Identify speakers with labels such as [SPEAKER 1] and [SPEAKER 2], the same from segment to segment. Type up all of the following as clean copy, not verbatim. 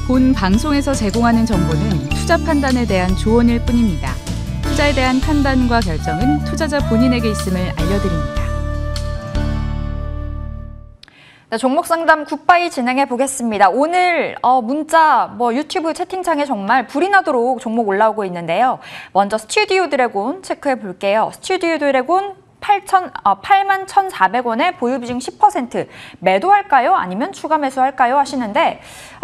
[SPEAKER 1] 본 방송에서 제공하는 정보는 투자 판단에 대한 조언일 뿐입니다. 투자에 대한 판단과 결정은 투자자 본인에게 있음을 알려드립니다.
[SPEAKER 2] 네, 종목 상담 굿바이 진행해 보겠습니다. 오늘 문자, 유튜브 채팅창에 정말 불이 나도록 종목 올라오고 있는데요. 먼저 스튜디오 드래곤 체크해 볼게요. 스튜디오 드래곤 81,400원에 보유 비중 10% 매도할까요? 아니면 추가 매수할까요? 하시는데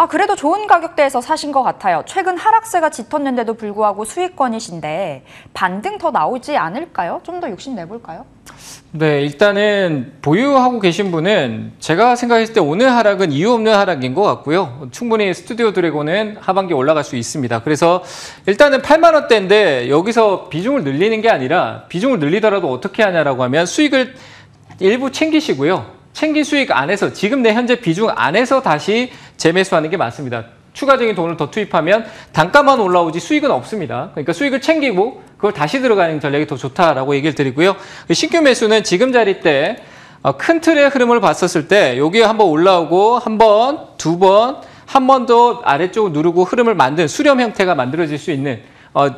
[SPEAKER 2] 그래도 좋은 가격대에서 사신 것 같아요. 최근 하락세가 짙었는데도 불구하고 수익권이신데 반등 더 나오지 않을까요? 좀 더 욕심내볼까요?
[SPEAKER 3] 네, 일단은 보유하고 계신 분은 제가 생각했을 때 오늘 하락은 이유 없는 하락인 것 같고요. 충분히 스튜디오 드래곤은 하반기 올라갈 수 있습니다. 그래서 일단은 8만 원대인데 여기서 비중을 늘리는 게 아니라 비중을 늘리더라도 어떻게 하냐라고 하면 수익을 일부 챙기시고요. 챙긴 수익 안에서 지금 내 현재 비중 안에서 다시 재매수하는 게 맞습니다. 추가적인 돈을 더 투입하면 단가만 올라오지 수익은 없습니다. 그러니까 수익을 챙기고 그걸 다시 들어가는 전략이 더 좋다라고 얘기를 드리고요. 신규 매수는 지금 자리 때 큰 틀의 흐름을 봤었을 때 여기에 한번 올라오고 한 번, 두 번, 한 번 더 아래쪽을 누르고 흐름을 만든 수렴 형태가 만들어질 수 있는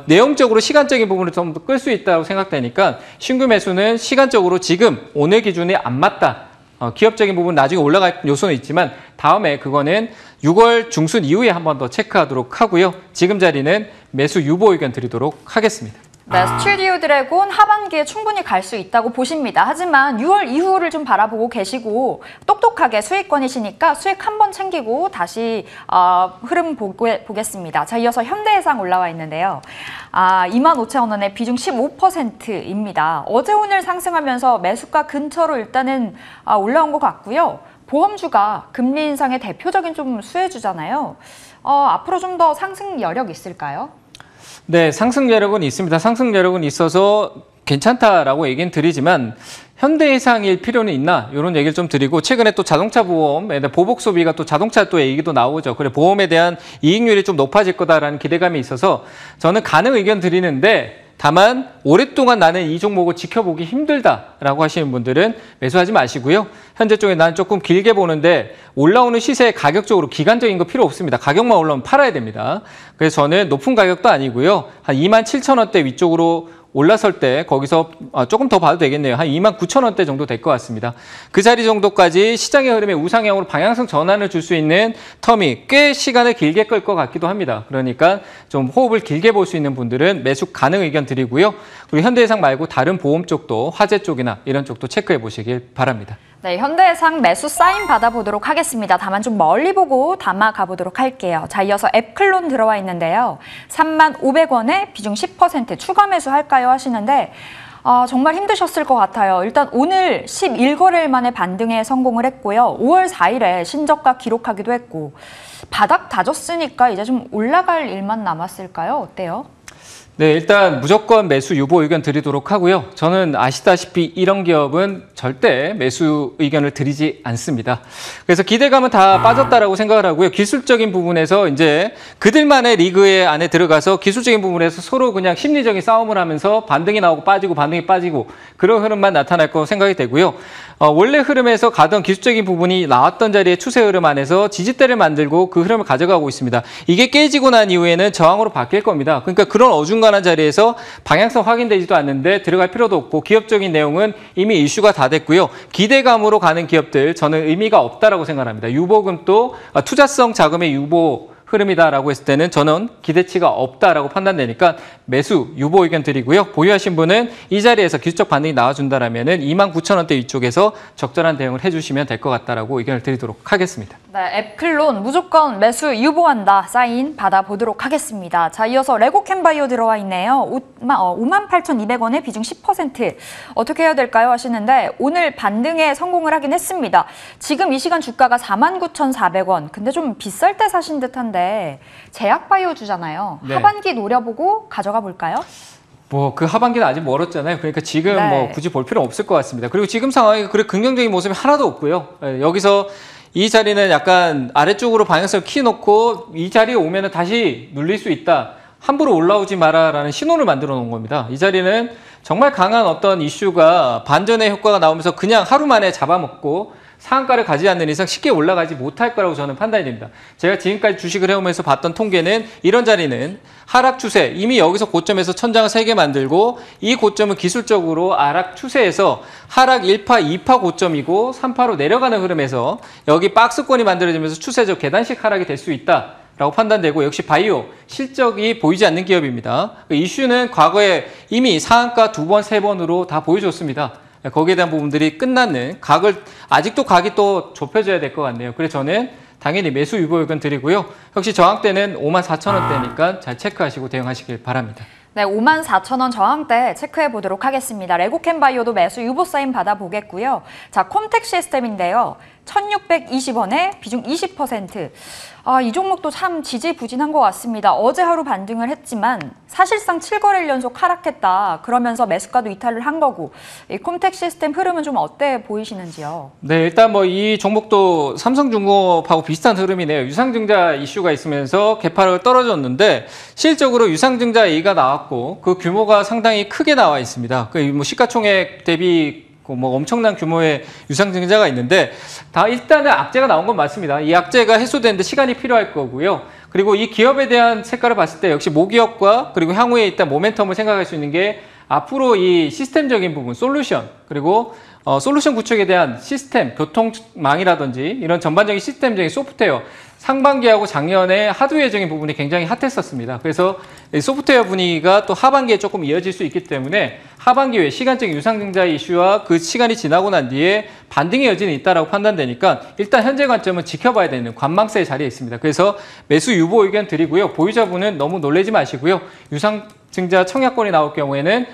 [SPEAKER 3] 내용적으로 시간적인 부분을 좀 더 끌 수 있다고 생각되니까 신규 매수는 시간적으로 지금 오늘 기준에 안 맞다. 기업적인 부분 나중에 올라갈 요소는 있지만 다음에 그거는 6월 중순 이후에 한 번 더 체크하도록 하고요. 지금 자리는 매수 유보 의견 드리도록 하겠습니다.
[SPEAKER 2] 네, 스튜디오 드래곤 하반기에 충분히 갈 수 있다고 보십니다. 하지만 6월 이후를 좀 바라보고 계시고 똑똑하게 수익권이시니까 수익 한번 챙기고 다시 흐름 보겠습니다. 자, 이어서 현대해상 올라와 있는데요. 25,000원에 비중 15%입니다. 어제 오늘 상승하면서 매수가 근처로 일단은 올라온 것 같고요. 보험주가 금리 인상의 대표적인 좀 수혜주잖아요. 앞으로 좀 더 상승 여력 있을까요?
[SPEAKER 3] 네, 상승 여력은 있습니다. 상승 여력은 있어서 괜찮다라고 얘기는 드리지만 현대해상일 필요는 있나? 이런 얘기를 좀 드리고 최근에 또 자동차 보험, 보복 소비가 또 자동차 또 얘기도 나오죠. 그래 보험에 대한 이익률이 좀 높아질 거다라는 기대감이 있어서 저는 가능 의견 드리는데 다만 오랫동안 나는 이 종목을 지켜보기 힘들다라고 하시는 분들은 매수하지 마시고요. 현재 쪽에 난 조금 길게 보는데 올라오는 시세 가격적으로 기간적인 거 필요 없습니다. 가격만 올라오면 팔아야 됩니다. 그래서 저는 높은 가격도 아니고요. 한 27,000원대 위쪽으로 올라설 때 거기서 조금 더 봐도 되겠네요. 한 29,000원대 정도 될 것 같습니다. 그 자리 정도까지 시장의 흐름에 우상향으로 방향성 전환을 줄 수 있는 텀이 꽤 시간을 길게 끌 것 같기도 합니다. 그러니까 좀 호흡을 길게 볼 수 있는 분들은 매수 가능 의견 드리고요. 그리고 현대해상 말고 다른 보험 쪽도 화재 쪽이나 이런 쪽도 체크해 보시길 바랍니다.
[SPEAKER 2] 네, 현대해상 매수 사인 받아보도록 하겠습니다. 다만 좀 멀리 보고 담아 가보도록 할게요. 자, 이어서 앱클론 들어와 있는데요. 35,500원에 비중 10% 추가 매수 할까요? 하시는데 정말 힘드셨을 것 같아요. 일단 오늘 11거래일 만에 반등에 성공을 했고요. 5월 4일에 신저가 기록하기도 했고 바닥 다졌으니까 이제 좀 올라갈 일만 남았을까요? 어때요?
[SPEAKER 3] 네, 일단 무조건 매수 유보 의견 드리도록 하고요. 저는 아시다시피 이런 기업은 절대 매수 의견을 드리지 않습니다. 그래서 기대감은 다 빠졌다라고 생각을 하고요. 기술적인 부분에서 이제 그들만의 리그에 안에 들어가서 기술적인 부분에서 서로 그냥 심리적인 싸움을 하면서 반등이 나오고 빠지고 반등이 빠지고 그런 흐름만 나타날 거라고 생각이 되고요. 원래 흐름에서 가던 기술적인 부분이 나왔던 자리에 추세 흐름 안에서 지지대를 만들고 그 흐름을 가져가고 있습니다. 이게 깨지고 난 이후에는 저항으로 바뀔 겁니다. 그러니까 그런 어중간한 자리에서 방향성 확인되지도 않는데 들어갈 필요도 없고 기업적인 내용은 이미 이슈가 다 됐고요. 기대감으로 가는 기업들 저는 의미가 없다라고 생각합니다. 유보금도 투자성 자금의 유보 흐름이다라고 했을 때는 저는 기대치가 없다라고 판단되니까 매수 유보 의견 드리고요. 보유하신 분은 이 자리에서 기술적 반등이 나와준다라면은 29,000원대 위쪽에서 적절한 대응을 해주시면 될 것 같다라고 의견을 드리도록 하겠습니다.
[SPEAKER 2] 네, 앱클론 무조건 매수 유보한다 사인 받아보도록 하겠습니다. 자, 이어서 레고캠바이오 들어와 있네요. 58,200원에 비중 10% 어떻게 해야 될까요? 하시는데 오늘 반등에 성공을 하긴 했습니다. 지금 이 시간 주가가 49,400원. 근데 좀 비쌀 때 사신 듯한데 제약바이오주잖아요. 네. 하반기 노려보고 가져가 볼까요?
[SPEAKER 3] 그 하반기는 아직 멀었잖아요. 그러니까 지금
[SPEAKER 2] 네.
[SPEAKER 3] 굳이 볼 필요는 없을 것 같습니다. 그리고 지금 상황이 그래 긍정적인 모습이 하나도 없고요. 여기서 이 자리는 약간 아래쪽으로 방향성을 키워놓고 이 자리에 오면은 다시 눌릴 수 있다. 함부로 올라오지 마라라는 신호를 만들어 놓은 겁니다. 이 자리는 정말 강한 어떤 이슈가 반전의 효과가 나오면서 그냥 하루 만에 잡아먹고 상한가를 가지 않는 이상 쉽게 올라가지 못할 거라고 저는 판단이 됩니다. 제가 지금까지 주식을 해오면서 봤던 통계는 이런 자리는 하락 추세, 이미 여기서 고점에서 천장을 3개 만들고 이 고점은 기술적으로 하락 추세에서 하락 1파, 2파 고점이고 3파로 내려가는 흐름에서 여기 박스권이 만들어지면서 추세적 계단식 하락이 될 수 있다. 라고 판단되고 역시 바이오 실적이 보이지 않는 기업입니다. 이슈는 과거에 이미 상한가 2번, 3번으로 다 보여줬습니다. 거기에 대한 부분들이 끝났는 아직도 각이 또 좁혀져야 될 것 같네요. 그래서 저는 당연히 매수 유보 의견 드리고요. 역시 저항대는 54,000원대니까 잘 체크하시고 대응하시길 바랍니다.
[SPEAKER 2] 네, 54,000원 저항대 체크해 보도록 하겠습니다. 레고캠바이오도 매수 유보 사인 받아보겠고요. 자, 콤텍 시스템인데요. 1,620원에 비중 20%. 이 종목도 참 지지부진한 것 같습니다. 어제 하루 반등을 했지만 사실상 7거래일 연속 하락했다. 그러면서 매수가도 이탈을 한 거고 이 콤텍 시스템 흐름은 좀 어때 보이시는지요?
[SPEAKER 3] 네, 일단 뭐 이 종목도 삼성중공업하고 비슷한 흐름이네요. 유상증자 이슈가 있으면서 개파를 떨어졌는데 실질적으로 유상증자 얘기가 나왔고 그 규모가 상당히 크게 나와 있습니다. 그 뭐 시가총액 대비 뭐 엄청난 규모의 유상증자가 있는데 일단은 악재가 나온 건 맞습니다. 이 악재가 해소되는데 시간이 필요할 거고요. 그리고 이 기업에 대한 색깔을 봤을 때 역시 모기업과 그리고 향후에 일단 모멘텀을 생각할 수 있는 게 앞으로 이 시스템적인 부분, 솔루션 그리고 솔루션 구축에 대한 시스템, 교통망이라든지 이런 전반적인 시스템적인 소프트웨어 상반기하고 작년에 하드웨어적인 부분이 굉장히 핫했었습니다. 그래서 소프트웨어 분위기가 또 하반기에 조금 이어질 수 있기 때문에 하반기에 시간적인 유상증자 이슈와 그 시간이 지나고 난 뒤에 반등의 여지는 있다라고 판단되니까 일단 현재 관점은 지켜봐야 되는 관망세의 자리에 있습니다. 그래서 매수 유보 의견 드리고요. 보유자분은 너무 놀라지 마시고요. 유상증자 청약권이 나올 경우에는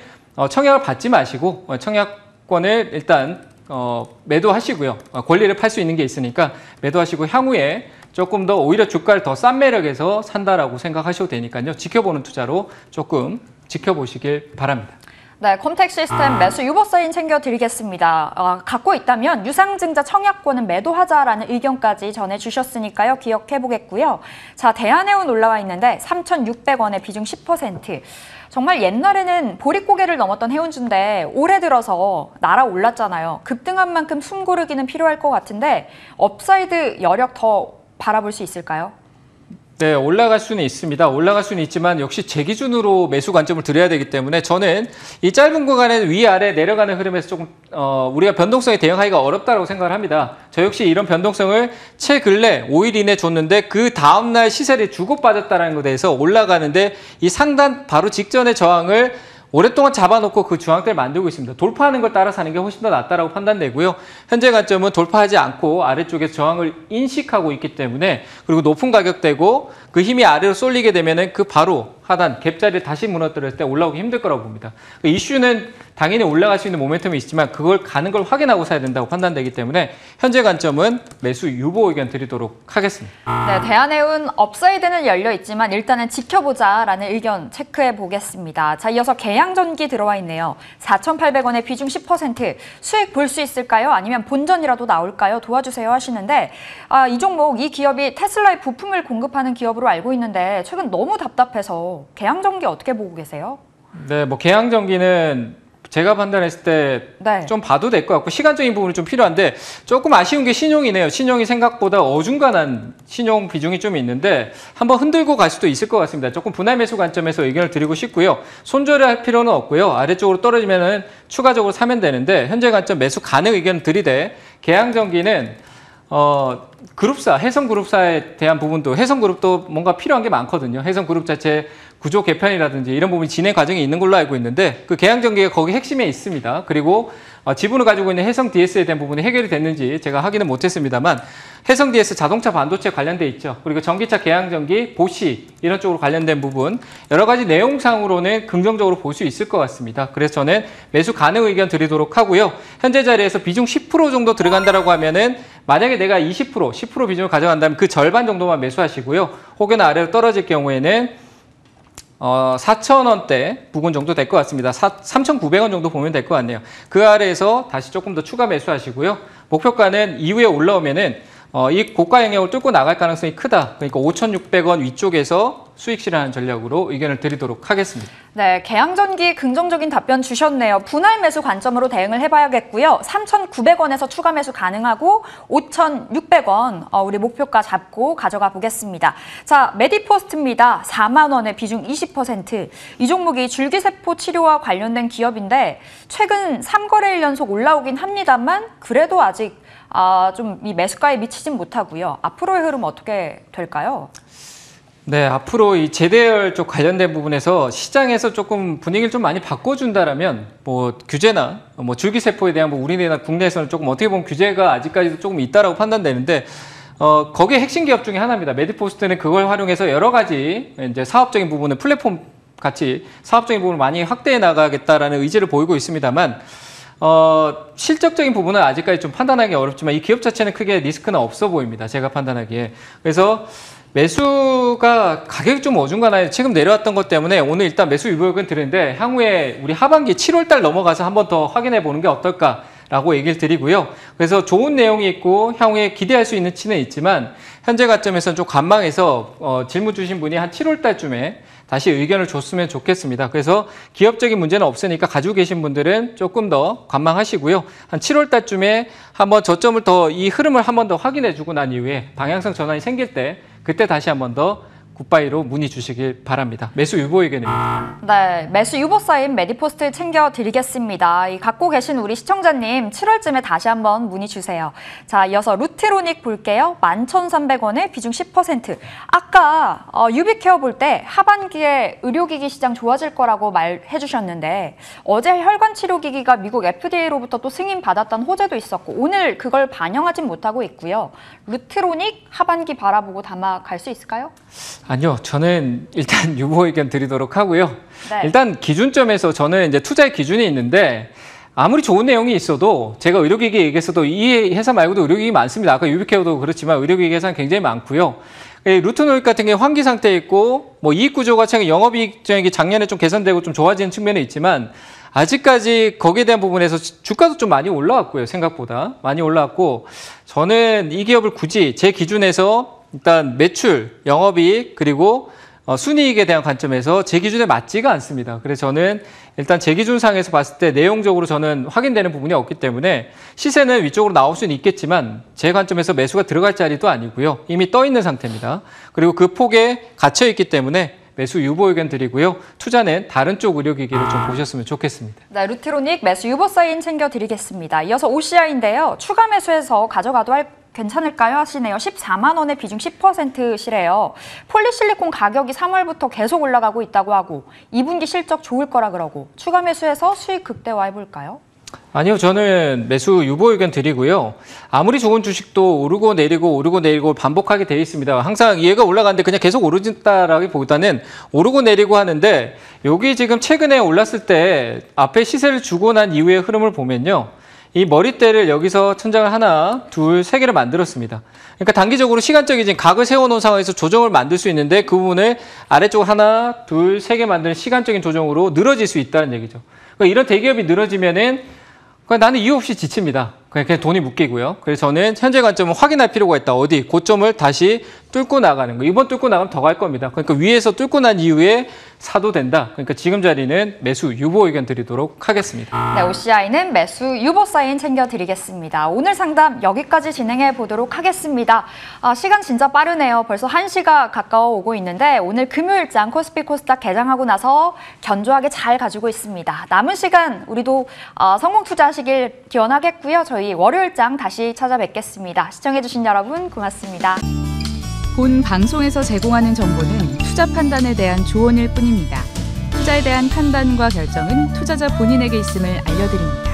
[SPEAKER 3] 청약을 받지 마시고 청약권을 일단 매도하시고요. 권리를 팔 수 있는 게 있으니까 매도하시고 향후에 조금 더 오히려 주가를 더 싼 매력에서 산다라고 생각하셔도 되니까요. 지켜보는 투자로 조금 지켜보시길 바랍니다.
[SPEAKER 2] 네, 콤텍 시스템 매수 유보 사인 챙겨드리겠습니다. 갖고 있다면 유상증자 청약권은 매도하자라는 의견까지 전해주셨으니까요. 기억해보겠고요. 자, 대한해운 올라와 있는데 3,600원에 비중 10%. 정말 옛날에는 보릿고개를 넘었던 해운주인데 올해 들어서 날아올랐잖아요. 급등한 만큼 숨고르기는 필요할 것 같은데 업사이드 여력 더 바라볼 수 있을까요?
[SPEAKER 3] 네, 올라갈 수는 있습니다. 올라갈 수는 있지만 역시 제 기준으로 매수 관점을 드려야 되기 때문에 저는 이 짧은 구간에 위아래 내려가는 흐름에서 조금 우리가 변동성에 대응하기가 어렵다고 생각을 합니다. 저 역시 이런 변동성을 최근래 5일 이내 줬는데 그 다음날 시세를 주고받았다는 것에 대해서 올라가는데 이 상단 바로 직전의 저항을 오랫동안 잡아놓고 그 저항대를 만들고 있습니다. 돌파하는 걸 따라서 하는 게 훨씬 더 낫다라고 판단되고요. 현재 관점은 돌파하지 않고 아래쪽에 저항을 인식하고 있기 때문에 그리고 높은 가격대고 그 힘이 아래로 쏠리게 되면은 그 바로 하단 갭자리를 다시 무너뜨렸을 때 올라오기 힘들 거라고 봅니다. 그 이슈는 당연히 올라갈 수 있는 모멘텀이 있지만 그걸 가는 걸 확인하고 사야 된다고 판단되기 때문에 현재 관점은 매수 유보 의견 드리도록 하겠습니다.
[SPEAKER 2] 네, 대한해운 업사이드는 열려 있지만 일단은 지켜보자라는 의견 체크해 보겠습니다. 자, 이어서 계양전기 들어와 있네요. 4,800원에 비중 10% 수익 볼 수 있을까요? 아니면 본전이라도 나올까요? 도와주세요 하시는데 이 종목, 이 기업이 테슬라의 부품을 공급하는 기업으로 알고 있는데 최근 너무 답답해서 계양전기 어떻게 보고 계세요?
[SPEAKER 3] 네, 뭐 계양전기는 제가 판단했을 때 좀 봐도 될 것 같고 시간적인 부분이 좀 필요한데 조금 아쉬운 게 신용이네요. 신용이 생각보다 어중간한 신용 비중이 좀 있는데 한번 흔들고 갈 수도 있을 것 같습니다. 조금 분할 매수 관점에서 의견을 드리고 싶고요. 손절을 할 필요는 없고요. 아래쪽으로 떨어지면은 추가적으로 사면 되는데 현재 관점 매수 가능 의견 드리되 계양전기는 그룹사, 해성그룹사에 대한 부분도 해성그룹도 뭔가 필요한 게 많거든요. 해성그룹 자체 구조 개편이라든지 이런 부분이 진행 과정이 있는 걸로 알고 있는데 그 계양전기가 거기 핵심에 있습니다. 그리고 지분을 가지고 있는 해성 DS에 대한 부분이 해결이 됐는지 제가 확인은 못했습니다만 해성 DS 자동차 반도체 관련돼 있죠. 그리고 전기차 계양전기, 보시 이런 쪽으로 관련된 부분 여러 가지 내용상으로는 긍정적으로 볼 수 있을 것 같습니다. 그래서 저는 매수 가능 의견 드리도록 하고요. 현재 자리에서 비중 10% 정도 들어간다라고 하면은 만약에 내가 10% 비중을 가져간다면 그 절반 정도만 매수하시고요. 혹은 아래로 떨어질 경우에는 4,000원대 부근 정도 될 것 같습니다. 3,900원 정도 보면 될 것 같네요. 그 아래에서 다시 조금 더 추가 매수하시고요. 목표가는 이후에 올라오면은 이 고가 영역을 뚫고 나갈 가능성이 크다. 그러니까 5,600원 위쪽에서 수익 실현하는 전략으로 의견을 드리도록 하겠습니다.
[SPEAKER 2] 네, 계양전기 긍정적인 답변 주셨네요. 분할 매수 관점으로 대응을 해봐야겠고요. 3,900원에서 추가 매수 가능하고 5,600원 우리 목표가 잡고 가져가 보겠습니다. 자, 메디포스트입니다. 4만 원의 비중 20%. 이 종목이 줄기세포 치료와 관련된 기업인데 최근 3거래일 연속 올라오긴 합니다만 그래도 아직 좀 이 매수가에 미치진 못하고요. 앞으로의 흐름 어떻게 될까요?
[SPEAKER 3] 네, 앞으로 이 제대열 쪽 관련된 부분에서 시장에서 조금 분위기를 좀 많이 바꿔준다라면 뭐 규제나 뭐 줄기세포에 대한 뭐 우리나라 국내에서는 조금 어떻게 보면 규제가 아직까지도 조금 있다라고 판단되는데 거기에 핵심 기업 중에 하나입니다. 메디포스트는 그걸 활용해서 여러 가지 이제 사업적인 부분을 플랫폼 같이 사업적인 부분을 많이 확대해 나가겠다라는 의지를 보이고 있습니다만 실적적인 부분은 아직까지 좀 판단하기 어렵지만 이 기업 자체는 크게 리스크는 없어 보입니다. 제가 판단하기에. 그래서 매수가 가격이 좀 어중간하게 지금 내려왔던 것 때문에 오늘 일단 매수 유보액은 드리는데 향후에 우리 하반기 7월 달 넘어가서 한 번 더 확인해 보는 게 어떨까라고 얘기를 드리고요. 그래서 좋은 내용이 있고 향후에 기대할 수 있는 치는 있지만 현재 관점에서는 좀 관망해서 질문 주신 분이 한 7월 달쯤에 다시 의견을 줬으면 좋겠습니다. 그래서 기업적인 문제는 없으니까 가지고 계신 분들은 조금 더 관망하시고요. 한 7월 달쯤에 한번 저점을 더 이 흐름을 한 번 더 확인해 주고 난 이후에 방향성 전환이 생길 때 그때 다시 한 번 더 굿바이로 문의 주시길 바랍니다. 매수 유보 의견입니다.
[SPEAKER 2] 네, 매수 유보 사인 메디포스트 챙겨드리겠습니다. 갖고 계신 우리 시청자님 7월쯤에 다시 한번 문의 주세요. 자, 이어서 루트로닉 볼게요. 11,300원에 비중 10%. 아까 유비케어 볼 때 하반기에 의료기기 시장 좋아질 거라고 말해 주셨는데 어제 혈관치료기기가 미국 FDA로부터 또 승인받았다는 호재도 있었고 오늘 그걸 반영하진 못하고 있고요. 루트로닉 하반기 바라보고 담아갈 수 있을까요?
[SPEAKER 3] 아니요, 저는 일단 유보 의견 드리도록 하고요.
[SPEAKER 2] 네.
[SPEAKER 3] 일단 기준점에서 저는 이제 투자의 기준이 있는데 아무리 좋은 내용이 있어도 제가 의료기기 얘기했어도 이 회사 말고도 의료기기 많습니다. 아까 유비케어도 그렇지만 의료기기 회사는 굉장히 많고요. 루트노익 같은 게 환기 상태에 있고 뭐 이익 구조가 최근 영업이익이 작년에 좀 개선되고 좀 좋아지는 측면이 있지만 아직까지 거기에 대한 부분에서 주가도 좀 많이 올라왔고요. 생각보다 많이 올라왔고 저는 이 기업을 굳이 제 기준에서 일단 매출, 영업이익 그리고 순이익에 대한 관점에서 제 기준에 맞지가 않습니다. 그래서 저는 일단 제 기준상에서 봤을 때 내용적으로 저는 확인되는 부분이 없기 때문에 시세는 위쪽으로 나올 수는 있겠지만 제 관점에서 매수가 들어갈 자리도 아니고요. 이미 떠 있는 상태입니다. 그리고 그 폭에 갇혀 있기 때문에 매수 유보 의견 드리고요. 투자는 다른 쪽 의료기기를 좀 보셨으면 좋겠습니다.
[SPEAKER 2] 네, 루트로닉 매수 유보 사인 챙겨드리겠습니다. 이어서 OCI인데요. 추가 매수해서 가져가도 괜찮을까요? 하시네요. 14만 원의 비중 10%시래요. 폴리실리콘 가격이 3월부터 계속 올라가고 있다고 하고 2분기 실적 좋을 거라 그러고 추가 매수해서 수익 극대화해볼까요?
[SPEAKER 3] 아니요, 저는 매수 유보 의견 드리고요. 아무리 좋은 주식도 오르고 내리고 반복하게 되어 있습니다. 항상 얘가 올라가는데 그냥 계속 오른다라기보다는 오르고 내리고 하는데 여기 지금 최근에 올랐을 때 앞에 시세를 주고 난 이후의 흐름을 보면요. 이 머리대를 여기서 천장을 하나, 둘, 세 개를 만들었습니다. 그러니까 단기적으로 시간적인 각을 세워놓은 상황에서 조정을 만들 수 있는데 그 부분을 아래쪽을 하나, 둘, 세 개 만드는 시간적인 조정으로 늘어질 수 있다는 얘기죠. 그러니까 이런 대기업이 늘어지면은 나는 이유 없이 지칩니다. 그냥 돈이 묶이고요. 그래서 저는 현재 관점은 확인할 필요가 있다. 어디 고점을 다시 뚫고 나가는 거. 이번 뚫고 나가면 더 갈 겁니다. 그러니까 위에서 뚫고 난 이후에 사도 된다. 그러니까 지금 자리는 매수 유보 의견 드리도록 하겠습니다.
[SPEAKER 2] 네, OCI는 매수 유보 사인 챙겨드리겠습니다. 오늘 상담 여기까지 진행해 보도록 하겠습니다. 시간 진짜 빠르네요. 벌써 1시가 가까워 오고 있는데 오늘 금요일장 코스피 코스닥 개장하고 나서 견조하게 잘 가지고 있습니다. 남은 시간 우리도 성공 투자하시길 기원하겠고요. 저희 월요일장 다시 찾아뵙겠습니다. 시청해주신 여러분 고맙습니다.
[SPEAKER 1] 본 방송에서 제공하는 정보는 투자 판단에 대한 조언일 뿐입니다. 투자에 대한 판단과 결정은 투자자 본인에게 있음을 알려드립니다.